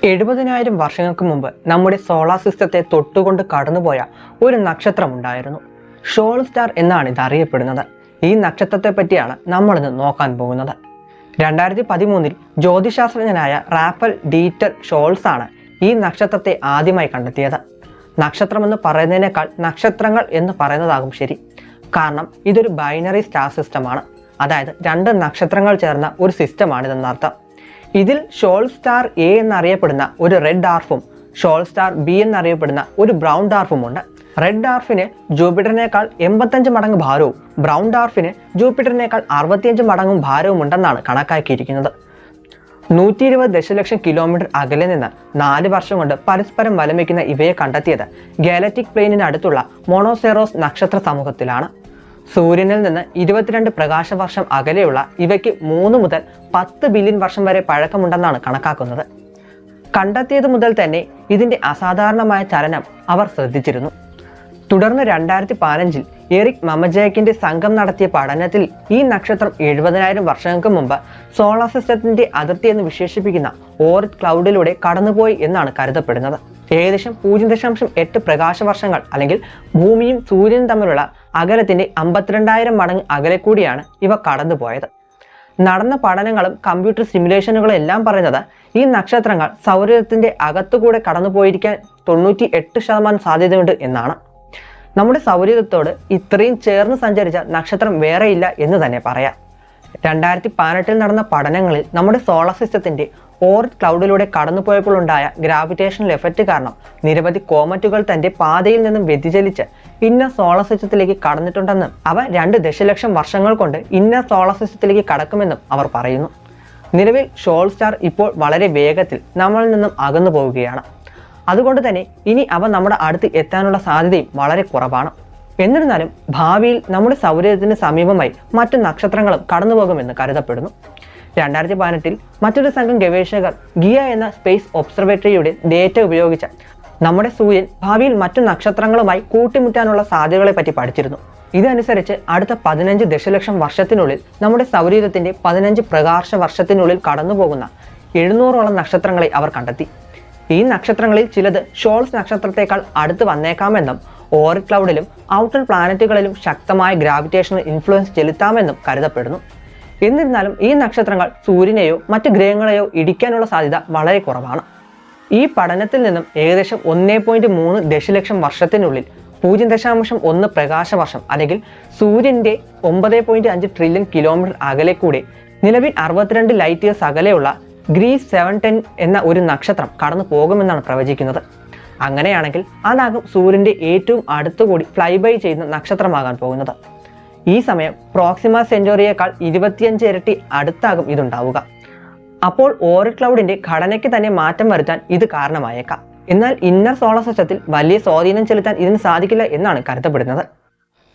70,000 വർഷങ്ങൾക്ക് മുമ്പ് നമ്മുടെ സോളാർ സിസ്റ്റത്തെ തൊട്ടുകൊണ്ട് കടന്നുപോയ ഒരു നക്ഷത്രമുണ്ടായിരുന്നു. ഷോൾ സ്റ്റാർ എന്നാണ് ഇത് അറിയപ്പെടുന്നത്. ഈ നക്ഷത്രത്തെ പറ്റിയാണ് നമ്മളിന്ന് നോക്കാൻ പോകുന്നത്. 2013 ജ്യോതിശാസ്ത്രജ്ഞനായ റാഫൽ ഡീറ്റർ ഷോൾസ് ആണ് ഈ നക്ഷത്രത്തെ ആദ്യമായി കണ്ടെത്തിയത്. നക്ഷത്രമെന്ന് പറയുന്നതിനേക്കാൾ നക്ഷത്രങ്ങൾ എന്ന് പറയുന്നതാകും ശരി. കാരണം ഇതൊരു ബൈനറി സ്റ്റാർ സിസ്റ്റമാണ്. അതായത് 2 നക്ഷത്രങ്ങൾ ചേർന്ന ഒരു സിസ്റ്റമാണിതെന്നർത്ഥം. ഇതിൽ ഷോൾ സ്റ്റാർ എ എന്നറിയപ്പെടുന്ന ഒരു റെഡ് ഡാർഫും ഷോൾ സ്റ്റാർ ബി എന്നറിയപ്പെടുന്ന ഒരു ബ്രൗൺ ഡാർഫും ഉണ്ട്. റെഡ് ഡാർഫിന് ജൂപ്പിറ്ററിനേക്കാൾ 85 മടങ്ങ് ഭാരവും ബ്രൗൺ ഡാർഫിന് ജൂപ്പിറ്ററിനേക്കാൾ 65 മടങ്ങും ഭാരവും ഉണ്ടെന്നാണ് കണക്കാക്കിയിരിക്കുന്നത്. 120 ദശലക്ഷം കിലോമീറ്റർ അകലെ നിന്ന് 4 വർഷം കൊണ്ട് പരസ്പരം വലം വയ്ക്കുന്ന ഇവയെ കണ്ടെത്തിയത് ഗാലക്റ്റിക് പ്ലെയിനിന് അടുത്തുള്ള മോണോസെറോസ് നക്ഷത്ര സമൂഹത്തിലാണ്. സൂര്യനിൽ നിന്ന് 22 പ്രകാശവർഷം അകലെയുള്ള ഇവയ്ക്ക് 3 മുതൽ 10 ബില്യൺ വർഷം വരെ പഴക്കമുണ്ടെന്നാണ് കണക്കാക്കുന്നത്. കണ്ടെത്തിയത് മുതൽ തന്നെ ഇതിന്റെ അസാധാരണമായ ചലനം അവർ ശ്രദ്ധിച്ചിരുന്നു. തുടർന്ന് 2015 എറിക് മമജേക്കിന്റെ സംഘം നടത്തിയ പഠനത്തിൽ ഈ നക്ഷത്രം 70,000 വർഷങ്ങൾക്ക് മുമ്പ് സോളാർ സിസ്റ്റത്തിന്റെ അതിർത്തി എന്ന് വിശേഷിപ്പിക്കുന്ന ഓറിറ്റ് ക്ലൗഡിലൂടെ കടന്നുപോയി എന്നാണ് കരുതപ്പെടുന്നത്. ഏകദേശം 0.8 പ്രകാശവർഷങ്ങൾ അല്ലെങ്കിൽ ഭൂമിയും സൂര്യനും തമ്മിലുള്ള അകലത്തിന്റെ 52,000 മടങ്ങ് അകലെ കൂടിയാണ് ഇവ കടന്നുപോയത്. നടന്ന പഠനങ്ങളും കമ്പ്യൂട്ടർ സിമുലേഷനുകളും എല്ലാം പറയുന്നത് ഈ നക്ഷത്രങ്ങൾ സൗരത്തിന്റെ അകത്തുകൂടെ കടന്നുപോയിരിക്കാൻ 98% സാധ്യതയുണ്ട് എന്നാണ്. നമ്മുടെ സൗരത്തോട് ഇത്രയും ചേർന്ന് സഞ്ചരിച്ച നക്ഷത്രം വേറെയില്ല എന്ന് തന്നെ പറയാം. 2018 നടന്ന പഠനങ്ങളിൽ നമ്മുടെ സോളാർ സിസ്റ്റത്തിന്റെ ഓറിറ്റ് ക്ലൗഡിലൂടെ കടന്നുപോയപ്പോൾ ഉണ്ടായ ഗ്രാവിറ്റേഷണൽ എഫക്റ്റ് കാരണം നിരവധി കോമറ്റുകൾ തന്റെ പാതയിൽ നിന്നും വ്യതിചലിച്ച് ഇന്നർ സോളാർ സിസ്റ്റത്തിലേക്ക് കടന്നിട്ടുണ്ടെന്നും അവ 2 ദശലക്ഷം വർഷങ്ങൾ കൊണ്ട് ഇന്നർ സോളാർ സിസ്റ്റത്തിലേക്ക് കടക്കുമെന്നും അവർ പറയുന്നു. നിലവിൽ ഷോൾ സ്റ്റാർ ഇപ്പോൾ വളരെ വേഗത്തിൽ നമ്മളിൽ നിന്നും അകന്നു പോവുകയാണ്. അതുകൊണ്ട് തന്നെ ഇനി അവ നമ്മുടെ അടുത്ത് എത്താനുള്ള സാധ്യതയും വളരെ കുറവാണ്. എന്നിരുന്നാലും ഭാവിയിൽ നമ്മുടെ സൗരത്തിന് സമീപമായി മറ്റു നക്ഷത്രങ്ങളും കടന്നുപോകുമെന്ന് കരുതപ്പെടുന്നു. 2018 മറ്റൊരു സംഘം ഗവേഷകർ ഗിയ എന്ന സ്പേസ് ഒബ്സർവേറ്ററിയുടെ ഡേറ്റ ഉപയോഗിച്ച് നമ്മുടെ സൂര്യൻ ഭാവിയിൽ മറ്റു നക്ഷത്രങ്ങളുമായി കൂട്ടിമുട്ടാനുള്ള സാധ്യതകളെ പറ്റി പഠിച്ചിരുന്നു. ഇതനുസരിച്ച് അടുത്ത 15 ദശലക്ഷം വർഷത്തിനുള്ളിൽ നമ്മുടെ സൗരയൂഥത്തിന്റെ 15 പ്രകാശ വർഷത്തിനുള്ളിൽ കടന്നുപോകുന്ന 700ഓളം നക്ഷത്രങ്ങളെ അവർ കണ്ടെത്തി. ഈ നക്ഷത്രങ്ങളിൽ ചിലത് ഷോൾസ് നക്ഷത്രത്തെക്കാൾ അടുത്ത് വന്നേക്കാമെന്നും ഓറിറ്റ് ക്ലൗഡിലും ഔട്ടർ പ്ലാനറ്റുകളിലും ശക്തമായ ഗ്രാവിറ്റേഷണൽ ഇൻഫ്ലുവൻസ് ചെലുത്താമെന്നും കരുതപ്പെടുന്നു. എന്നിരുന്നാലും ഈ നക്ഷത്രങ്ങൾ സൂര്യനെയോ മറ്റ് ഗ്രഹങ്ങളെയോ ഇടിക്കാനുള്ള സാധ്യത വളരെ കുറവാണ്. ഈ പഠനത്തിൽ നിന്നും ഏകദേശം 1.3 ദശലക്ഷം വർഷത്തിനുള്ളിൽ 0.1 പ്രകാശവർഷം അല്ലെങ്കിൽ സൂര്യന്റെ 9.5 ട്രില്യൺ കിലോമീറ്റർ അകലെ കൂടെ നിലവിൽ 62 ലൈറ്റ് ഇയേഴ്സ് അകലെയുള്ള ഗ്രീസ് 710 എന്ന ഒരു നക്ഷത്രം കടന്നു പോകുമെന്നാണ് പ്രവചിക്കുന്നത്. അങ്ങനെയാണെങ്കിൽ അതാകും സൂര്യന്റെ ഏറ്റവും അടുത്തുകൂടി ഫ്ലൈ ബൈ ചെയ്യുന്ന നക്ഷത്രമാകാൻ പോകുന്നത്. ഈ സമയം പ്രോക്സിമ സെന്റോറിയേക്കാൾ 25 ഇരട്ടി അടുത്താകും ഇതുണ്ടാവുക. അപ്പോൾ ഓറിറ്റ് ക്ലൗഡിന്റെ ഘടനയ്ക്ക് തന്നെ മാറ്റം വരുത്താൻ ഇത് കാരണമായേക്കാം. എന്നാൽ ഇന്നർ സോളാർ സിസ്റ്റത്തിൽ വലിയ സ്വാധീനം ചെലുത്താൻ ഇതിന് സാധിക്കില്ല എന്നാണ് കരുതപ്പെടുന്നത്.